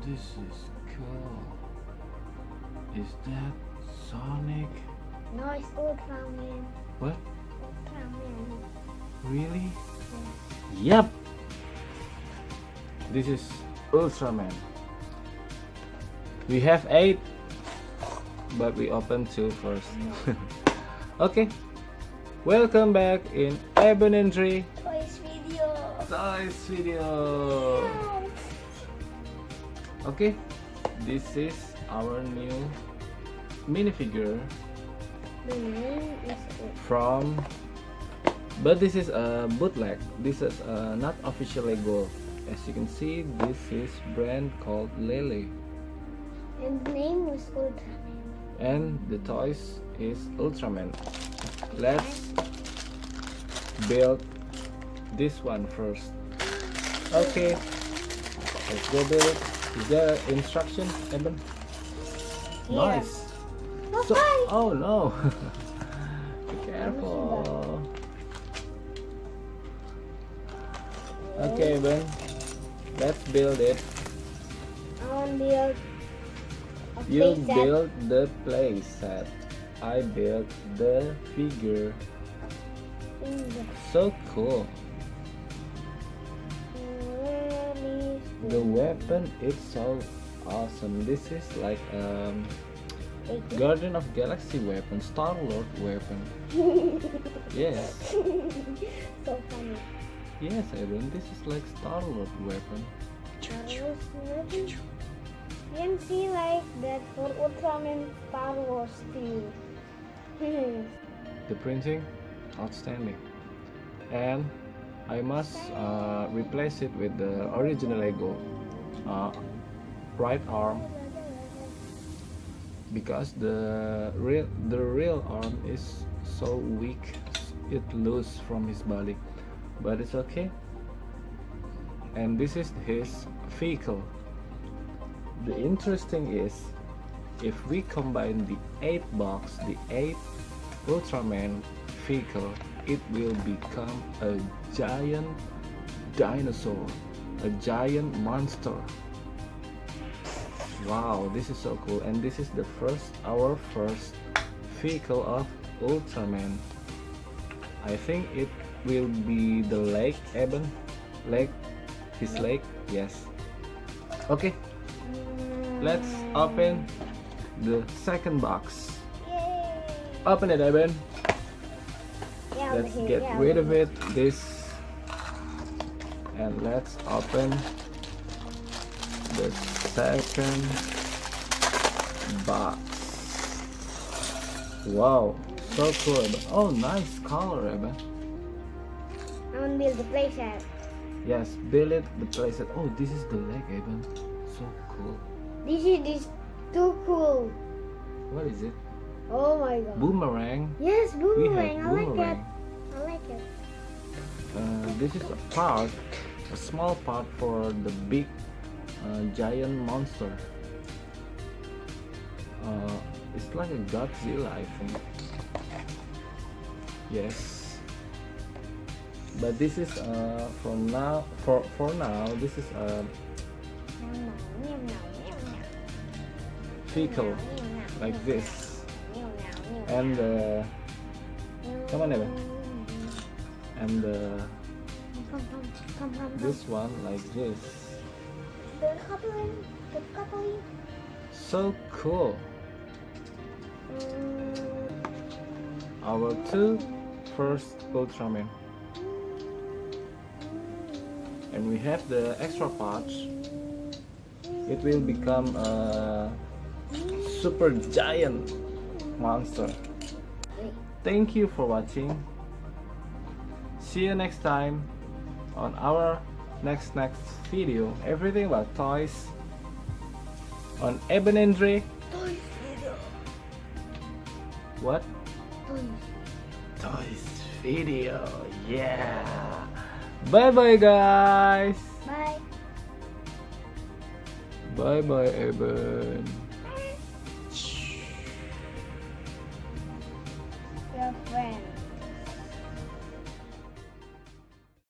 This is cool. Is that Sonic? No, it's Ultraman. What? Ultraman. Really? Yeah. Yep. This is Ultraman. We have 8, but we open 2 first. Okay. Welcome back in Toys video. Toys video. Okay, this is our new minifigure The name is from, but this is a bootleg. This is not official LEGO. As you can see, this is brand called LELE, and the name is Ultraman. and the toys is Ultraman. Let's build this one first. Okay, let's go build. Is there instruction, Eben? Yeah. Nice. So, Oh no! Be careful. Okay, Ben. Let's build it. I want to build a You playset. build the play set. I built the figure. So cool. The weapon is so awesome. This is like Guardian of Galaxy weapon, Star-Lord weapon. Yes. So funny. Yes, Eben. This is like Star-Lord weapon. You can see like that for Ultraman Star Wars too. The printing, outstanding. And I must replace it with the original LEGO right arm, because the real arm is so weak, it loose from his body, but it's okay. And this is his vehicle. The interesting is, if we combine the 8 box, the 8 Ultraman vehicle, it will become a giant dinosaur, a giant monster. Wow, this is so cool. And this is our first vehicle of Ultraman. I think it will be the leg, Eben. His leg, yes. Okay, let's open the second box. Yay! Open it, Eben. Yeah, Let's over here, get yeah, rid of over it, this, and let's open the second box. Wow, so cool. Oh, nice color, Eben. I want to build the playset. Yes, build it, the playset. Oh, this is the leg, Eben. So cool. This is too cool. What is it? Oh my god. Boomerang. Yes, We boomerang. have I like it. boomerang. I like it. This is a small part for the big giant monster. It's like a Godzilla, I think. Yes, but this is for now. This is a vehicle like this, and come on, Eva. And this one like this. The coupling. So cool. Our 2 first Ultraman, and we have the extra parts. It will become a super giant monster. Thank you for watching. See you next time on our next video. Everything about toys on Eben and Dre. Toys video. What? Toys. Toys video. Yeah. Bye bye, guys. Bye. Bye bye, Eben.